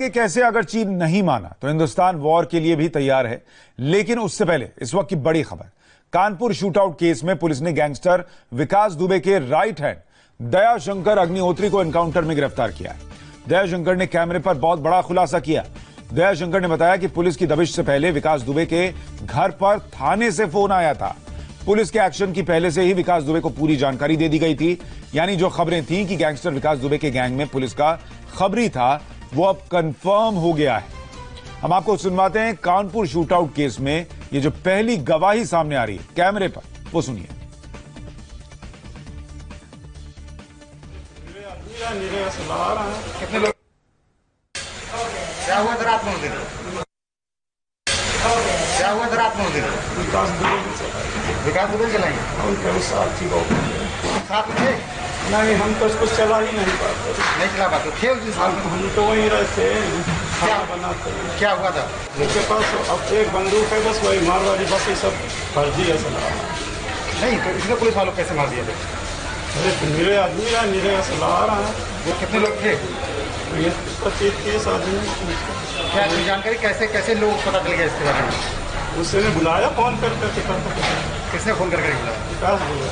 कि कैसे अगर चीन नहीं माना तो हिंदुस्तान वॉर के लिए भी तैयार है। लेकिन उससे पहले इस वक्त की बड़ी खबर, कानपुर शूटआउट केस में पुलिस ने गैंगस्टर विकास दुबे के राइट हैंड दयाशंकर अग्निहोत्री को एनकाउंटर में गिरफ्तार किया है। दयाशंकर ने कैमरे पर बहुत बड़ा खुलासा किया। दयाशंकर ने बताया कि पुलिस की दबिश से पहले विकास दुबे के घर पर थाने से फोन आया था। पुलिस के एक्शन की पहले से ही विकास दुबे को पूरी जानकारी दे दी गई थी। यानी जो खबरें थीं कि गैंगस्टर विकास दुबे के गैंग में पुलिस का खबरी था, वो अब कंफर्म हो गया है। हम आपको सुनवाते हैं कानपुर शूटआउट केस में ये जो पहली गवाही सामने आ रही है कैमरे पर, वो सुनिए। कितने लोग क्या हुआ था रात में उस दिन? क्या हुआ था रात में उस दिन? विकास दुबे चलाएंगे साथ में थे? नहीं, हम तो उसको चला ही नहीं पाते। नहीं चला पाते थे उस दिन साथ में? हम तो वहीं रहते क्या बनाते। क्या हुआ था? उसके पास अब एक बंदूक है, बस वही मारवाड़ी, बाकी सब फर्जी है सलाह। नहीं तो इसने पुलिस वालों कैसे मार दिया था? अरे तो मेरे आदमी है, मेरे सलाह आ रहा है। वो कितने लोग थे? ये 25-30 आदमी। क्या जानकारी कैसे कैसे लोग पता चल गया इसके बारे में? उसने बुलाया फोन करके। किसने फोन करके बुलाया? विकास बोला।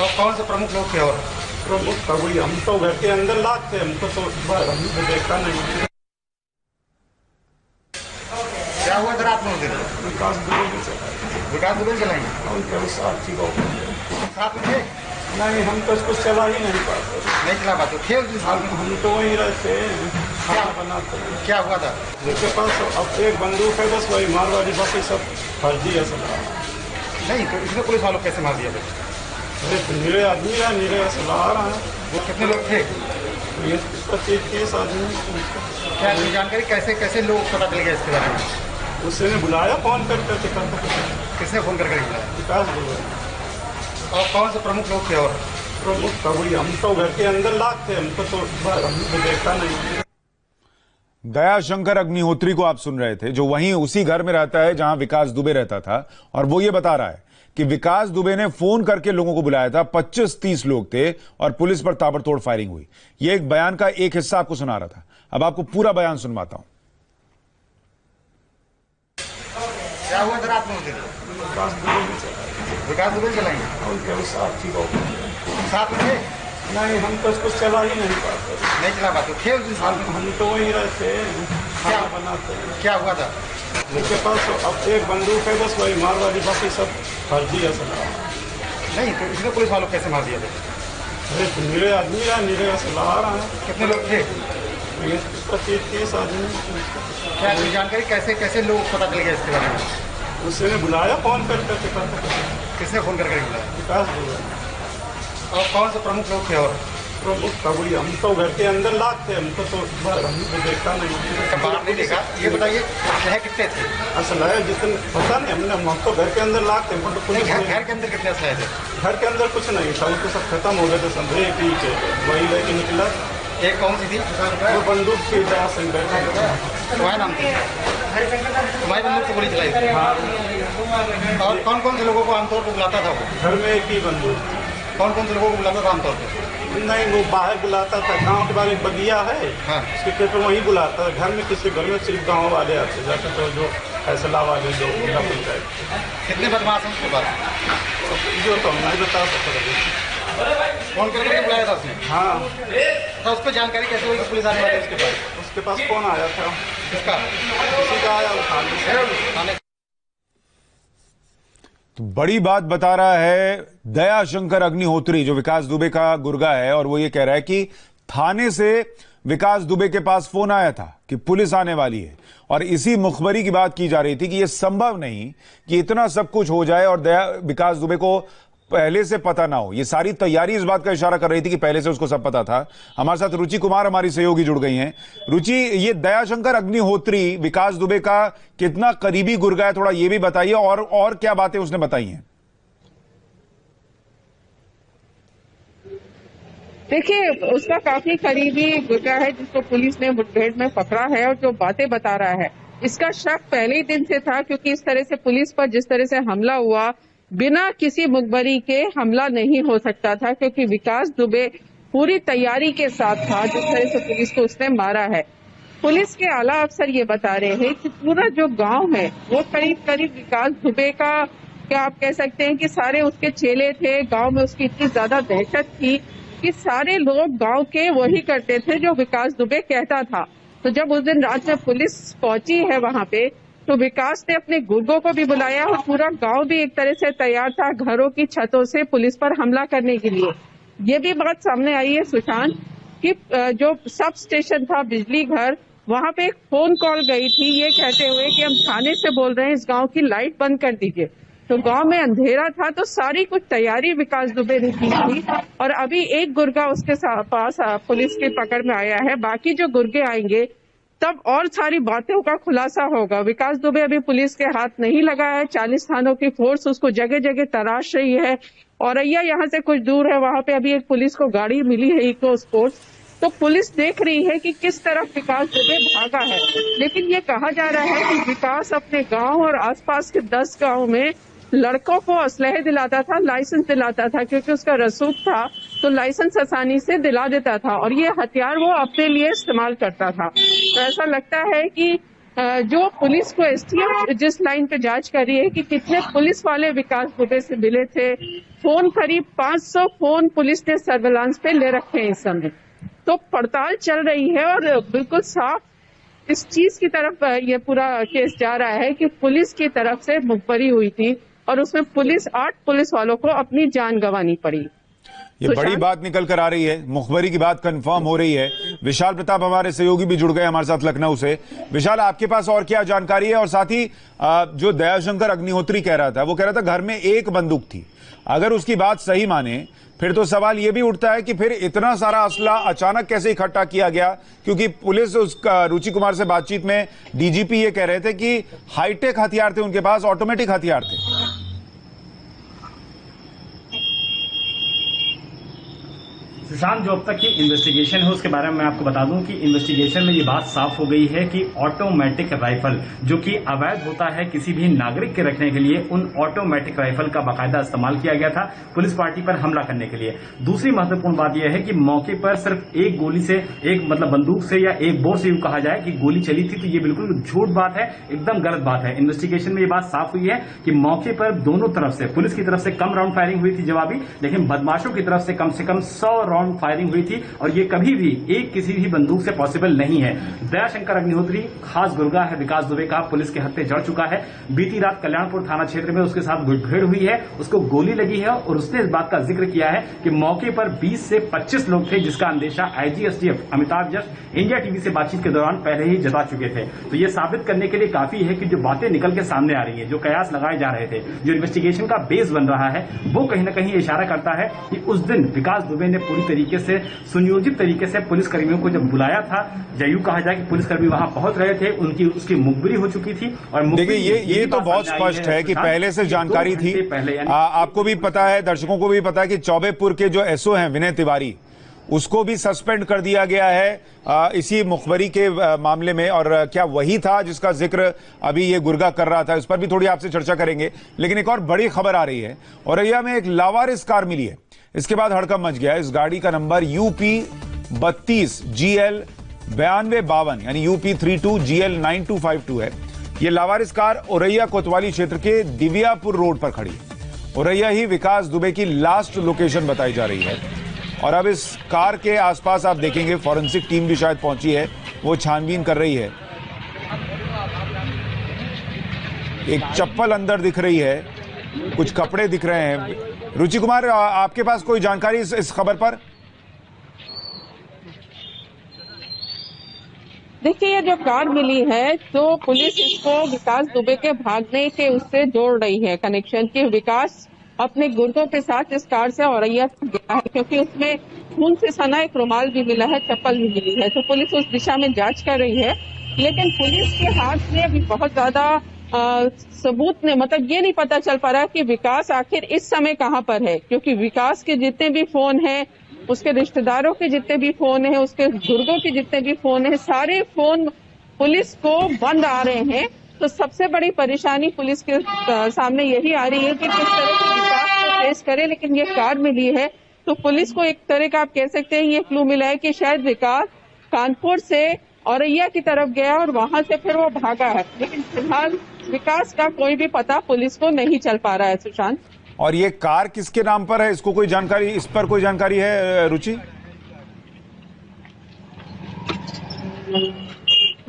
और कौन से प्रमुख लोग थे? और प्रमुख कबूली, हम तो घर के अंदर लात थे, हमको तो हमने देखा नहीं। क्या हुआ था रात में उस दिन? विकास दुबे चलाएंगे साथ में थे? नहीं, हम तो उसको चला ही नहीं पाते। नहीं चला पाते थे उस दिन साथ में? हम तो वहीं रहते बनाते। क्या हुआ था? उसके पास अब एक बंदूक है, बस वही मारवाड़ी, बाकी सब फर्जी है सलाह। नहीं तो इसने पुलिस वालों कैसे मार दिया था? अरे तो मेरे आदमी है, मेरे सलाह आ रहा है। वो कितने लोग थे? ये 25-30 आदमी। क्या जानकारी कैसे कैसे लोग पता चल गया इसके बारे में? उसने बुलाया फोन करके। किसने फोन करके बुलाया? विकास बोला। और कौन से प्रमुख लोग थे? और प्रमुख कबूली, हम तो घर के अंदर लात थे, हमको तो हमने देखा नहीं। दयाशंकर अग्निहोत्री को आप सुन रहे थे, जो वहीं उसी घर में रहता है जहां विकास दुबे रहता था। और वो ये बता रहा है कि विकास दुबे ने फोन करके लोगों को बुलाया था। 25-30 लोग थे और पुलिस पर ताबड़तोड़ फायरिंग हुई। ये एक बयान का एक हिस्सा आपको सुना रहा था। अब आपको पूरा बयान सुनवाता हूं। क्या हुआ था रात में उस दिन? विकास दुबे चलाएंगे साथ में थे? नहीं, हम तो उसको चला ही नहीं पाते। नहीं चला पाते थे उस दिन साथ में? हम तो वहीं रहते क्या बनाते। क्या हुआ था? उसके पास अब एक बंदूक है, बस वही मारवाड़ी, बाकी सब फर्जी है सलाह। नहीं तो इसने पुलिस वालों कैसे मार दिया था? अरे तो मेरे आदमी है, मेरे सलाह आ रहा है। कितने लोग थे? ये 25-30 आदमी। क्या जानकारी कैसे कैसे लोग पता चल गया इसके बारे में? उसने बुलाया फोन करके। किसने फोन करके बुलाया? विकास बोला। और कौन से प्रमुख लोग थे? और प्रमुख कबूली, हम तो घर के अंदर लात थे, हमको तो हमने देखा नहीं। बाहर नहीं देखा। ये बताइए शहर कितने थे? असल है जितने पता नहीं, हम तो घर के अंदर लात थे, हमको तो नहीं, कुछ घर के अंदर कितने शहर थे? घर के अंदर कुछ नहीं था, वो तो सब खत्म हो गए थे। समझे कि वही लेके निकला। एक कौन सी थी? वो बंदूक की वजह से बैठा। तुम्हारे नाम थी? तुम्हारी बंदूक से गोली चलाई? हाँ। और कौन कौन से लोगों को आमतौर पर बुलाता था वो? घर में एक ही बंदूक। कौन कौन से लोगों को बुलाता था आमतौर पर? नहीं, वो बाहर बुलाता था। गांव के बारे में बगिया है, हाँ। उसके खेत में वहीं बुलाता था। घर में किसी घर में सिर्फ गांव वाले आते जाते, तो जो फैसला वाले जो जिला पंचायत। कितने बदमाश हैं उसके पास? जो तो हम नहीं बता सकते। फोन करके बुलाया था उसने? हाँ। तो उस पर जानकारी कैसे हुई कि पुलिस आने वाली है उसके पास? उसके पास फोन आया था। किसका? किसी का आया, उठाने। तो बड़ी बात बता रहा है दयाशंकर अग्निहोत्री, जो विकास दुबे का गुर्गा है। और वो ये कह रहा है कि थाने से विकास दुबे के पास फोन आया था कि पुलिस आने वाली है। और इसी मुखबरी की बात की जा रही थी कि यह संभव नहीं कि इतना सब कुछ हो जाए और विकास दुबे को पहले से पता ना हो। ये सारी तैयारी इस बात का इशारा कर रही थी कि पहले से उसको सब पता था। हमारे साथ रुचि कुमार हमारी सहयोगी जुड़ गई हैं। रुचि, ये दयाशंकर अग्निहोत्री विकास दुबे का कितना करीबी गुर्गा है, थोड़ा ये भी बताइए। और क्या बातें उसने बताई हैं? देखिए, उसका काफी करीबी गुर्गा है जिसको पुलिस ने मुठभेड़ में पकड़ा है। और जो बातें बता रहा है, इसका शक पहले ही दिन से था, क्योंकि इस तरह से पुलिस पर जिस तरह से हमला हुआ, बिना किसी मुखबरी के हमला नहीं हो सकता था, क्योंकि विकास दुबे पूरी तैयारी के साथ था। जिस तरह से पुलिस को उसने मारा है, पुलिस के आला अफसर ये बता रहे हैं कि पूरा जो गांव है वो करीब करीब विकास दुबे का, क्या आप कह सकते हैं कि सारे उसके चेले थे। गांव में उसकी इतनी ज्यादा दहशत थी कि सारे लोग गांव के वही करते थे जो विकास दुबे कहता था। तो जब उस दिन रात में पुलिस पहुंची है वहां पे, तो विकास ने अपने गुर्गों को भी बुलाया और पूरा गांव भी एक तरह से तैयार था घरों की छतों से पुलिस पर हमला करने के लिए। ये भी बात सामने आई है सुशांत कि जो सब स्टेशन था बिजली घर, वहां पे एक फोन कॉल गई थी ये कहते हुए कि हम थाने से बोल रहे हैं इस गांव की लाइट बंद कर दीजिए। तो गांव में अंधेरा था, तो सारी कुछ तैयारी विकास दुबे ने की थी और अभी एक गुर्गा उसके पास पुलिस की पकड़ में आया है। बाकी जो गुर्गे आएंगे तब और सारी बातों का खुलासा होगा। विकास दुबे अभी पुलिस के हाथ नहीं लगा है। 40 थानों की फोर्स उसको जगह जगह तलाश रही है। औरैया यहाँ से कुछ दूर है, वहां पे अभी एक पुलिस को गाड़ी मिली है इको स्पोर्ट्स। तो पुलिस देख रही है कि किस तरफ विकास दुबे भागा है। लेकिन ये कहा जा रहा है कि विकास अपने गांव और आसपास के 10 गांव में लड़कों को असलहे दिलाता था, लाइसेंस दिलाता था, क्योंकि उसका रसूख था तो लाइसेंस आसानी से दिला देता था और ये हथियार वो अपने लिए इस्तेमाल करता था। तो ऐसा लगता है कि जो पुलिस को एसटीएफ जिस लाइन पे जांच कर रही है कि कितने पुलिस वाले विकास दुबे से मिले थे, फोन करीब 500 फोन पुलिस ने सर्विलांस पे ले रखे हैं इस समय। तो पड़ताल चल रही है और बिल्कुल साफ इस चीज की तरफ ये पूरा केस जा रहा है कि पुलिस की तरफ से मुखबरी हुई थी और उसमें 8 पुलिस वालों को अपनी जान गंवानी पड़ी। ये बड़ी बात निकल कर आ रही है, मुखबरी की बात कंफर्म हो रही है। विशाल प्रताप हमारे सहयोगी भी जुड़ गए हमारे साथ लखनऊ से। विशाल, आपके पास और क्या जानकारी है? और साथ ही जो दयाशंकर अग्निहोत्री कह रहा था, वो कह रहा था घर में एक बंदूक थी। अगर उसकी बात सही माने फिर तो सवाल यह भी उठता है कि फिर इतना सारा असला अचानक कैसे इकट्ठा किया गया, क्योंकि पुलिस उसका रुचि कुमार से बातचीत में डीजीपी ये कह रहे थे कि हाईटेक हथियार थे उनके पास, ऑटोमेटिक हथियार थे। सुशांत, जो अब तक की इन्वेस्टिगेशन है उसके बारे में मैं आपको बता दूं कि इन्वेस्टिगेशन में ये बात साफ हो गई है कि ऑटोमेटिक राइफल जो कि अवैध होता है किसी भी नागरिक के रखने के लिए, उन ऑटोमेटिक राइफल का बाकायदा इस्तेमाल किया गया था पुलिस पार्टी पर हमला करने के लिए। दूसरी महत्वपूर्ण बात यह है कि मौके पर सिर्फ एक गोली से, एक मतलब बंदूक से या एक बोर से यूं कहा जाए कि गोली चली थी, तो ये बिल्कुल झूठ बात है, एकदम गलत बात है। इन्वेस्टिगेशन में ये बात साफ हुई है कि मौके पर दोनों तरफ से, पुलिस की तरफ से कम राउंड फायरिंग हुई थी जवाबी, लेकिन बदमाशों की तरफ से कम 100 फायरिंग हुई थी और ये कभी भी एक किसी भी बंदूक से पॉसिबल नहीं है। दयाशंकर अग्निहोत्री खास गुर्गा है विकास दुबे का, पुलिस के हत्थे जड़ चुका है। बीती रात कल्याणपुर थाना क्षेत्र में उसके साथ मुठभेड़ हुई है, उसको गोली लगी है और उसने इस बात का जिक्र किया है कि मौके पर 20 से 25 लोग थे, जिसका अंदेशा IG STF Amitabh just India TV से बातचीत के दौरान पहले ही जता चुके थे। तो ये साबित करने के लिए काफी है कि जो बातें निकल के सामने आ रही है, जो कयास लगाए जा रहे थे, जो इन्वेस्टिगेशन का बेस बन रहा है, वो कहीं ना कहीं इशारा करता है कि उस दिन विकास दुबे ने पूरी तरीके से सुनियोजित तरीके से पुलिसकर्मियों को जब बुलाया था, या यूं कहा जाए कि पुलिसकर्मी वहां पहुंच रहे थे, उसकी मुखबिरी हो चुकी थी। और देखिए ये तो बहुत स्पष्ट है कि पहले से जानकारी थी। आपको भी पता है, दर्शकों को भी पता है कि चौबेपुर के जो एसओ हैं विनय तिवारी, उसको भी सस्पेंड कर दिया गया है इसी मुखबरी के मामले में। और क्या वही था जिसका जिक्र अभी ये गुर्गा कर रहा था? इस पर भी थोड़ी आपसे चर्चा करेंगे। लेकिन एक और बड़ी खबर आ रही है, औरैया में एक लावारिस कार मिली है। इसके बाद हड़कंप मच गया। इस गाड़ी का नंबर UP 32 GL 9252 यानी UP 32 GL 9252 है। ये लावारिस कार औरैया कोतवाली क्षेत्र के दिव्यापुर रोड पर खड़ी है। औरैया ही विकास दुबे की लास्ट लोकेशन बताई जा रही है। और अब इस कार के आसपास आप देखेंगे फॉरेंसिक टीम भी शायद पहुंची है, वो छानबीन कर रही है। एक चप्पल अंदर दिख रही है, कुछ कपड़े दिख रहे हैं। रुचि कुमार, आपके पास कोई जानकारी इस खबर पर? देखिए, ये जो कार मिली है तो पुलिस इसको विकास दुबे के भागने के उससे जोड़ रही है कनेक्शन, कि विकास अपने गुर्गों के साथ इस कार से औरैया गया है, क्योंकि उसमें खून से सना एक रुमाल भी मिला है, चप्पल भी मिली है। तो पुलिस उस दिशा में जांच कर रही है। लेकिन पुलिस के हाथ में अभी बहुत ज्यादा सबूत ने, मतलब ये नहीं पता चल पा रहा कि विकास आखिर इस समय कहाँ पर है, क्योंकि विकास के जितने भी फोन हैं, उसके रिश्तेदारों के जितने भी फोन हैं, उसके गुर्गों के जितने भी फोन हैं, सारे फोन पुलिस को बंद आ रहे हैं। तो सबसे बड़ी परेशानी पुलिस के सामने यही आ रही है कि किस तरह से विकास को फेस करे। लेकिन ये कार मिली है तो पुलिस को एक तरह का आप कह सकते हैं ये क्लू मिला है कि शायद विकास कानपुर से औरैया की तरफ गया और वहां से फिर वो भागा है। लेकिन फिलहाल विकास का कोई भी पता पुलिस को नहीं चल पा रहा है। सुशांत, और ये कार किसके नाम पर है, इसको कोई जानकारी, इस पर कोई जानकारी है रुचि?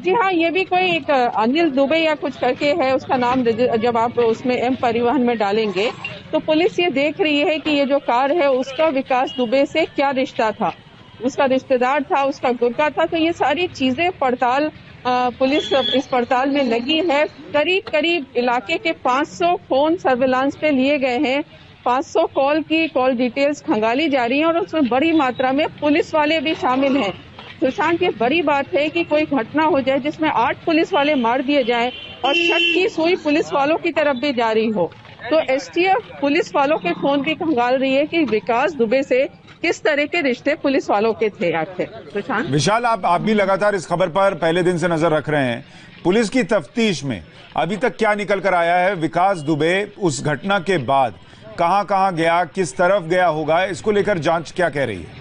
जी हाँ, ये भी कोई एक अनिल दुबे या कुछ करके है उसका नाम। जब आप उसमें एम परिवहन में डालेंगे तो पुलिस ये देख रही है कि ये जो कार है उसका विकास दुबे से क्या रिश्ता था, उसका रिश्तेदार था, उसका गुर्गा था। तो ये सारी चीजें पड़ताल पुलिस इस पड़ताल में लगी है। करीब करीब इलाके के 500 फोन सर्विलांस पे लिए गए हैं। 500 कॉल डिटेल्स खंगाली जा रही है और उसमें बड़ी मात्रा में पुलिस वाले भी शामिल हैं। सुशांत, ये बड़ी बात है कि कोई घटना हो जाए जिसमें 8 पुलिस वाले मार दिए जाएं और शक की सुई पुलिस वालों की तरफ भी जारी हो। तो एसटीएफ पुलिस वालों के फोन भी खंगाल रही है कि विकास दुबे से किस तरह के रिश्ते पुलिस वालों के थे आखिर। सुशांत, विशाल, आप भी लगातार इस खबर पर पहले दिन से नजर रख रहे हैं। पुलिस की तफ्तीश में अभी तक क्या निकल कर आया है? विकास दुबे उस घटना के बाद कहां गया, किस तरफ गया होगा, इसको लेकर जांच क्या कह रही है?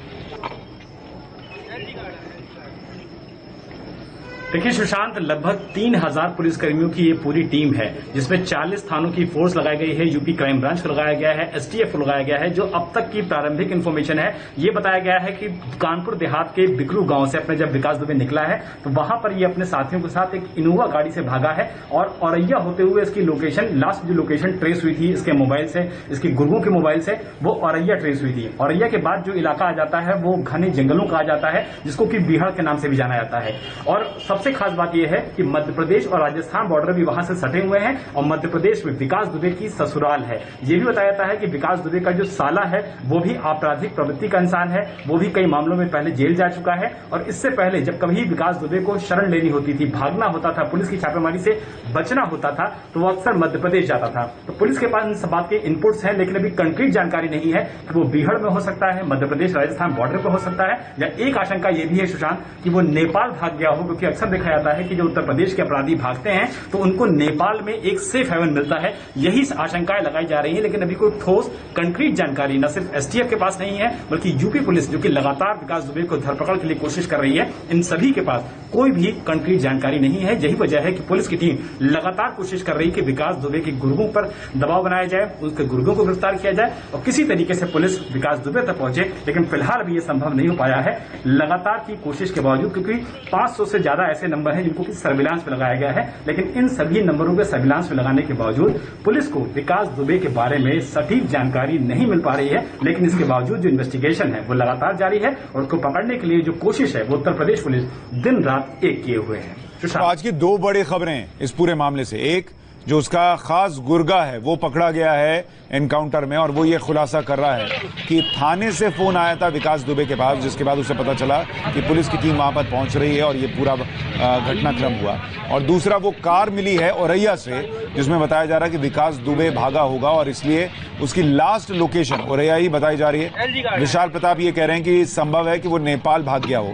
देखिए सुशांत, लगभग 3000 पुलिसकर्मियों की ये पूरी टीम है जिसमें 40 थानों की फोर्स लगाई गई है, यूपी क्राइम ब्रांच को लगाया गया है, एसटीएफ को लगाया गया है। जो अब तक की प्रारंभिक इंफॉर्मेशन है ये बताया गया है कि कानपुर देहात के बिकरू गांव से अपने जब विकास दुबे निकला है तो वहां पर ये अपने साथियों के साथ एक इनोवा गाड़ी से भागा है और औरैया होते हुए इसकी लोकेशन, लास्ट जो लोकेशन ट्रेस हुई थी इसके मोबाइल से, इसके गुर्गों के मोबाइल से, वो औरैया ट्रेस हुई थी। औरैया के बाद जो इलाका आ जाता है वो घने जंगलों का आ जाता है जिसको कि बीहड़ के नाम से भी जाना जाता है। और सबसे खास बात यह है कि मध्य प्रदेश और राजस्थान बॉर्डर भी वहां से सटे हुए हैं और मध्य प्रदेश में विकास दुबे की ससुराल है। यह भी बताया जाता है कि विकास दुबे का जो साला है वो भी आपराधिक प्रवृत्ति का इंसान है, वो भी कई मामलों में पहले जेल जा चुका है और इससे पहले जब कभी विकास दुबे को शरण लेनी होती थी, भागना होता था, पुलिस की छापेमारी से बचना होता था तो वो अक्सर मध्य प्रदेश जाता था। तो पुलिस के पास इन सब बात के इनपुट्स हैं लेकिन अभी कंक्रीट जानकारी नहीं है कि वो बीहड़ में हो सकता है, मध्य प्रदेश राजस्थान बॉर्डर पर हो सकता है, या एक आशंका यह भी है सुशांत कि वो नेपाल भाग गया हो, क्योंकि अक्सर देखा जाता है कि जो उत्तर प्रदेश के अपराधी भागते हैं तो उनको नेपाल में एक सेफ हेवन मिलता है। यही आशंकाएं लगाई जा रही है लेकिन अभी कोई ठोस कंक्रीट जानकारी न सिर्फ एसटीएफ के पास नहीं है बल्कि यूपी पुलिस जो कि लगातार विकास दुबे को धरपकड़ के लिए कोशिश कर रही है, इन सभी के पास कोई भी कंक्रीट जानकारी नहीं है। यही वजह है कि पुलिस की टीम लगातार कोशिश कर रही है कि विकास दुबे के गुर्गों पर दबाव बनाया जाए, उसके गुर्गों को गिरफ्तार किया जाए और किसी तरीके से पुलिस विकास दुबे तक पहुंचे, लेकिन फिलहाल अभी यह संभव नहीं हो पाया है लगातार की कोशिश के बावजूद, क्योंकि 500 से ज्यादा ऐसे नंबर हैं जिनको कि सर्विलांस पे लगाया गया है। लेकिन इन सभी नंबरों के सर्विलांस पे लगाने के बावजूद पुलिस को विकास दुबे के बारे में सटीक जानकारी नहीं मिल पा रही है। लेकिन इसके बावजूद जो इन्वेस्टिगेशन है वो लगातार जारी है और उसको पकड़ने के लिए जो कोशिश है वो उत्तर प्रदेश पुलिस दिन रात एक किए हुए है। तो आज की 2 बड़ी खबरें इस पूरे मामले से, एक जो उसका खास गुर्गा है वो पकड़ा गया है एनकाउंटर में और वो ये खुलासा कर रहा है कि थाने से फोन आया था विकास दुबे के पास, जिसके बाद उसे पता चला कि पुलिस की टीम वहां पर पहुंच रही है और ये पूरा घटनाक्रम हुआ। और दूसरा वो कार मिली है औरैया से जिसमें बताया जा रहा है कि विकास दुबे भागा होगा और इसलिए उसकी लास्ट लोकेशन औरैया ही बताई जा रही है। विशाल प्रताप ये कह रहे हैं कि संभव है कि वो नेपाल भाग गया हो।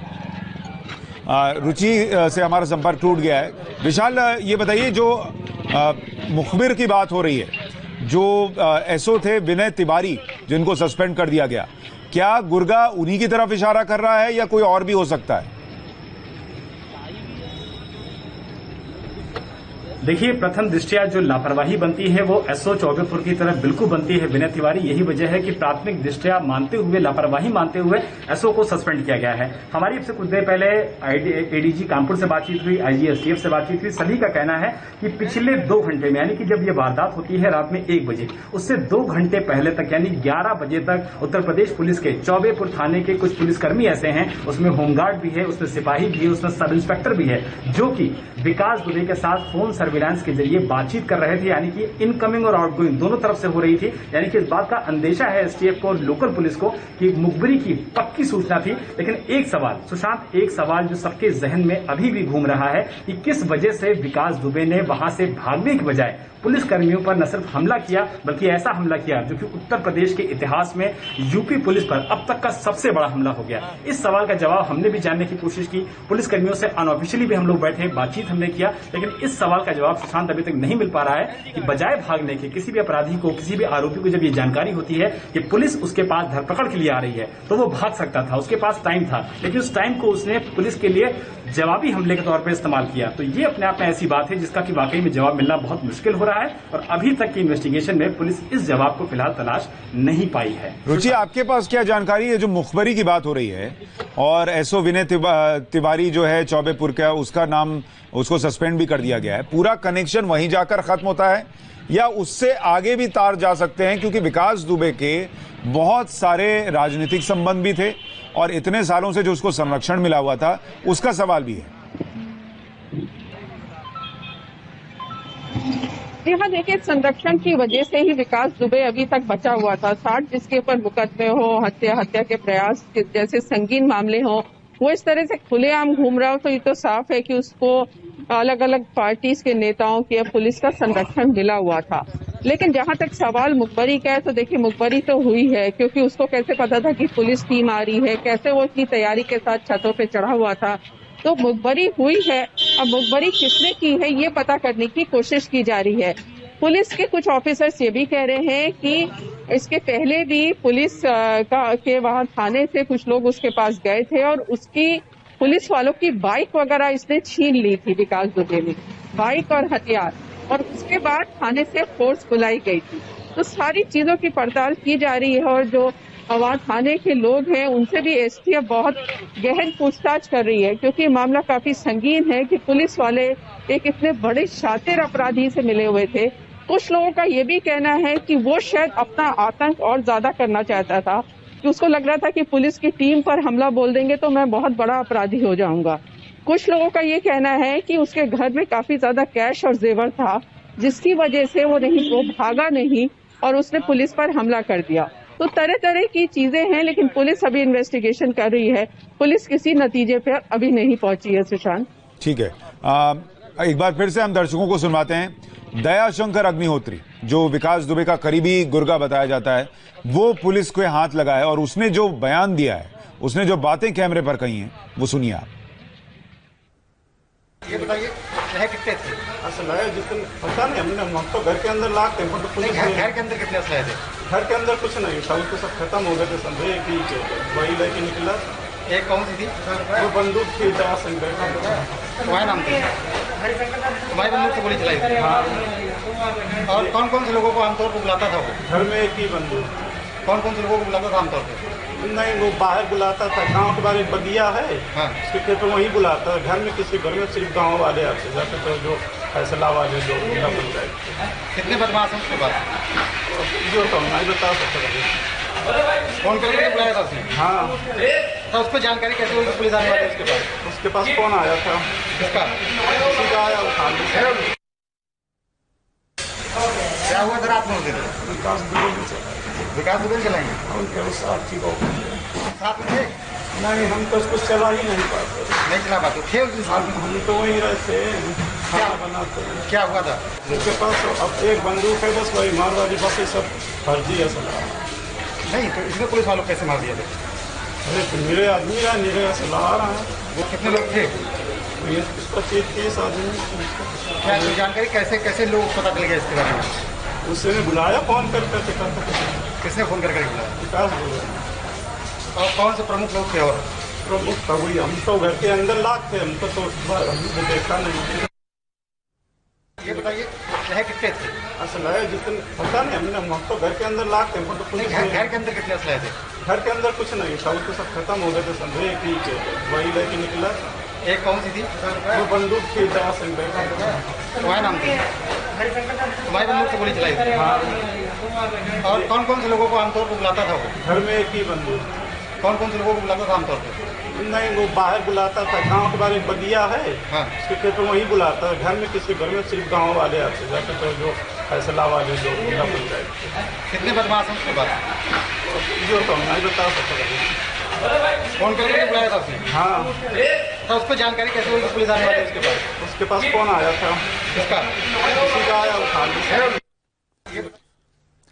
रुचि से हमारा संपर्क टूट गया है। विशाल, ये बताइए, जो मुखबिर की बात हो रही है, जो एसओ थे विनय तिवारी जिनको सस्पेंड कर दिया गया, क्या गुर्गा उन्हीं की तरफ इशारा कर रहा है या कोई और भी हो सकता है? देखिए, प्रथम दृष्टया जो लापरवाही बनती है वो एसओ चौबेपुर की तरफ बिल्कुल बनती है विनय तिवारी। यही वजह है कि प्राथमिक दृष्टया मानते हुए, लापरवाही मानते हुए एसओ को सस्पेंड किया गया है। हमारी से कुछ देर पहले एडीजी कानपुर से बातचीत हुई, आईजी एसटीएफ से बातचीत हुई। सभी का कहना है कि पिछले 2 घंटे में, यानी कि जब ये वारदात होती है रात में 1 बजे, उससे 2 घंटे पहले तक यानी 11 बजे तक उत्तर प्रदेश पुलिस के चौबेपुर थाने के कुछ पुलिसकर्मी ऐसे हैं, उसमें होमगार्ड भी है, उसमें सिपाही भी है, उसमें सब इंस्पेक्टर भी है, जो कि विकास दुबे के साथ फोन सर्विलांस के जरिए बातचीत कर रहे थे, यानी कि इनकमिंग और आउटगोइंग दोनों तरफ से हो रही थी। यानी कि इस बात का अंदेशा है एसटीएफ को और लोकल पुलिस को कि मुखबिरी की पक्की सूचना थी। लेकिन एक सवाल सुशांत, एक सवाल जो सबके जहन में अभी भी घूम रहा है कि किस वजह से विकास दुबे ने वहां से भागने की बजाय पुलिस कर्मियों पर न सिर्फ हमला किया बल्कि ऐसा हमला किया जो कि उत्तर प्रदेश के इतिहास में यूपी पुलिस पर अब तक का सबसे बड़ा हमला हो गया। इस सवाल का जवाब हमने भी जानने की कोशिश की, पुलिस कर्मियों से अनऑफिशियली भी हम लोग बैठे, बातचीत हमने किया, लेकिन इस सवाल का जवाब जवाब सुशांत अभी तक नहीं मिल पा रहा है कि बजाय भागने के किसी भी अपराधी को, किसी भी आरोपी को जब ये जानकारी होती है कि पुलिस उसके पास धरपकड़ के लिए आ रही है तो वो भाग सकता था, उसके पास टाइम था, लेकिन उस टाइम को उसने पुलिस के लिए जवाबी हमले के तौर पर इस्तेमाल किया। तो ये अपने आप में ऐसी बात है जिसका कि वाकई में जवाब मिलना बहुत मुश्किल हो रहा है और अभी तक की इन्वेस्टिगेशन में पुलिस इस जवाब को फिलहाल तलाश नहीं पाई है। रुचि, आपके पास क्या जानकारी है? जो मुखबरी की बात हो रही है और एसओ विनय तिवारी जो है चौबेपुर का, उसका नाम, उसको सस्पेंड भी कर दिया गया है, पूरा कनेक्शन वहीं जाकर खत्म होता है या उससे आगे भी तार जा सकते हैं? क्योंकि विकास दुबे के बहुत सारे राजनीतिक संबंध भी थे और इतने सालों से जो उसको संरक्षण मिला हुआ था उसका सवाल भी है। यहाँ देखिए, संरक्षण की वजह से ही विकास दुबे अभी तक बचा हुआ था। 60 जिसके ऊपर मुकदमे हो, हत्या के प्रयास जैसे संगीन मामले हो, वो इस तरह से खुलेआम घूम रहा हो तो ये तो साफ है कि उसको अलग अलग पार्टीज के नेताओं की पुलिस का संरक्षण मिला हुआ था। लेकिन जहां तक सवाल मुखबरी का है तो देखिए, मुखबरी तो हुई है, क्योंकि उसको कैसे पता था कि पुलिस टीम आ रही है, कैसे वो इतनी तैयारी के साथ छतों पे चढ़ा हुआ था। तो मुखबरी हुई है, अब मुखबरी किसने की है ये पता करने की कोशिश की जा रही है। पुलिस के कुछ ऑफिसर्स ये भी कह रहे हैं कि इसके पहले भी पुलिस के वहां थाने से कुछ लोग उसके पास गए थे और उसकी पुलिस वालों की बाइक वगैरह इसने छीन ली थी, विकास दुबे ने, बाइक और हथियार, और उसके बाद थाने से फोर्स बुलाई गई थी। तो सारी चीजों की पड़ताल की जा रही है और जो वहाँ थाने के लोग हैं उनसे भी एसटीएफ बहुत गहन पूछताछ कर रही है, क्योंकि मामला काफी संगीन है कि पुलिस वाले एक इतने बड़े शातिर अपराधी से मिले हुए थे। कुछ लोगों का ये भी कहना है कि वो शायद अपना आतंक और ज्यादा करना चाहता था, कि उसको लग रहा था कि पुलिस की टीम पर हमला बोल देंगे तो मैं बहुत बड़ा अपराधी हो जाऊंगा। कुछ लोगों का ये कहना है कि उसके घर में काफी ज्यादा कैश और जेवर था, जिसकी वजह से वो भागा नहीं और उसने पुलिस पर हमला कर दिया। तो तरह तरह की चीजें हैं, लेकिन पुलिस अभी इन्वेस्टिगेशन कर रही है। पुलिस किसी नतीजे पर अभी नहीं पहुंची है। सुशांत, ठीक है, एक बार फिर से हम दर्शकों को सुनवाते हैं। दयाशंकर अग्निहोत्री, जो विकास दुबे का करीबी गुर्गा बताया जाता है, वो पुलिस को हाथ लगा है और उसने जो बयान दिया है, उसने जो बातें कैमरे पर कही हैं, वो सुनिए आप। ये बताइए, है कितने थे? असल है जिस दिन पता नहीं, हम तो घर के अंदर लाते हैं, तो पुलिस घर के अंदर कितने असला थे? घर के अंदर कुछ नहीं था, उसको सब खत्म हो गए थे, समझे कि वही लेके निकला। एक कौन सी थी? वो बंदूक थी, दयाशंकर तुम्हारे नाम थे? तुम्हारी बंदूक से गोली चलाई थी? हाँ। और कौन कौन से लोगों को आमतौर पर बुलाता था वो? घर में एक ही बंदूक। कौन कौन से लोगों को बुलाता था आमतौर पर? नहीं, वो बाहर बुलाता था, गांव के बारे में बगिया है, हाँ, उसके खेत में वहीं बुलाता था। घर में किसी घर में सिर्फ गांव वाले आते जाते, तो जो फैसला वाले जो जिला पंचायत। कितने बदमाश हैं उसके बाद? जो तो नहीं बता सकते। फोन करके बुलाया था उसने? हाँ। तो उसको जानकारी कैसे हुई कि पुलिस आने वाली है उसके पास? उसके पास कौन आया था? किसका? किसी का आया, उठा लिया। क्या हुआ था रात में उस दिन? विकास दुबे भी चला। विकास दुबे चलाएंगे? उनके साथ थी वो। साथ में थे? नहीं, हम तो उसको चला ही नहीं पाते। नहीं चला पाते थे उस दिन साथ में? हम तो वहीं रहते, खाना बनाते। क्या हुआ था? उसके पास अब एक बंदूक है, बस वही मारवाड़ी, बाकी सब फर्जी है सलाह। नहीं, तो इसने पुलिस वालों को कैसे मार दिया थे? अरे तो मेरे आदमी रहा, मेरे सलाह रहा है। वो कितने लोग थे? 25-30 आदमी। क्या जानकारी कैसे कैसे लोग पता चल गया इसके बारे में? उसने बुलाया फोन करके, किसने फोन करके बुलाया? विकास बोला। और कौन से प्रमुख लोग थे? और प्रमुख था वही, हम तो घर के अंदर लाख थे, हमको तो हमने देखा नहीं। ये बताइए, है कितने थे? असल है जिस दिन पता नहीं, हम तो घर के अंदर लाख थे, हमको तो पुलिस। घर के अंदर कितने असला थे? घर के अंदर कुछ नहीं था, उसको सब खत्म हो गए थे, समझे कि वही लेके निकला। एक कौन सी थी? वो बंदूक थी, दयाशंकर। तुम्हारे नाम थे? तुम्हारी बंदूक से गोली चलाई थी? हाँ। और कौन कौन से लोगों को आमतौर पर बुलाता था वो? घर में एक ही बंदूक। कौन कौन से लोगों को बुलाता था आमतौर पर? नहीं, वो बाहर बुलाता था, गांव के बारे में बगिया है, हाँ, उसके खेत में वहीं बुलाता था। घर में किसी घर में सिर्फ गांव वाले आते जाते, तो जो फैसला वाले जो जिला पंचायत। कितने बदमाश हैं उसके बाद? जो तो नहीं बता सकते। फोन करके बुलाया था उसने? हाँ। तो उसको जानकारी कैसे हुई कि पुलिस आने वाली है उसके पास? उसके पास कौन आया था? किसका? किसी का आया, उठा लिया।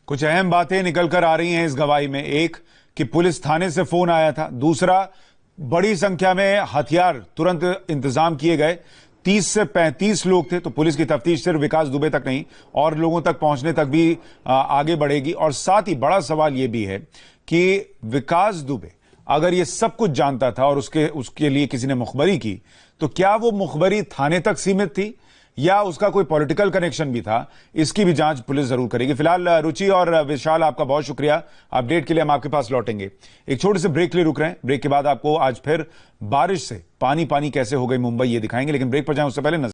कुछ अहम बातें निकल कर आ रही हैं इस गवाही में। एक, कि पुलिस थाने से फोन आया था। दूसरा, बड़ी संख्या में हथियार तुरंत इंतजाम किए गए। 30 से 35 लोग थे, तो पुलिस की तफ्तीश सिर्फ विकास दुबे तक नहीं और लोगों तक पहुंचने तक भी आगे बढ़ेगी। और साथ ही बड़ा सवाल यह भी है कि विकास दुबे अगर ये सब कुछ जानता था और उसके लिए किसी ने मुखबरी की, तो क्या वो मुखबरी थाने तक सीमित थी या उसका कोई पॉलिटिकल कनेक्शन भी था? इसकी भी जांच पुलिस जरूर करेगी। फिलहाल रुचि और विशाल, आपका बहुत शुक्रिया। अपडेट के लिए हम आपके पास लौटेंगे। एक छोटे से ब्रेक के लिए रुक रहे हैं। ब्रेक के बाद आपको आज फिर बारिश से पानी कैसे हो गई मुंबई, ये दिखाएंगे, लेकिन ब्रेक पर जाएं उससे पहले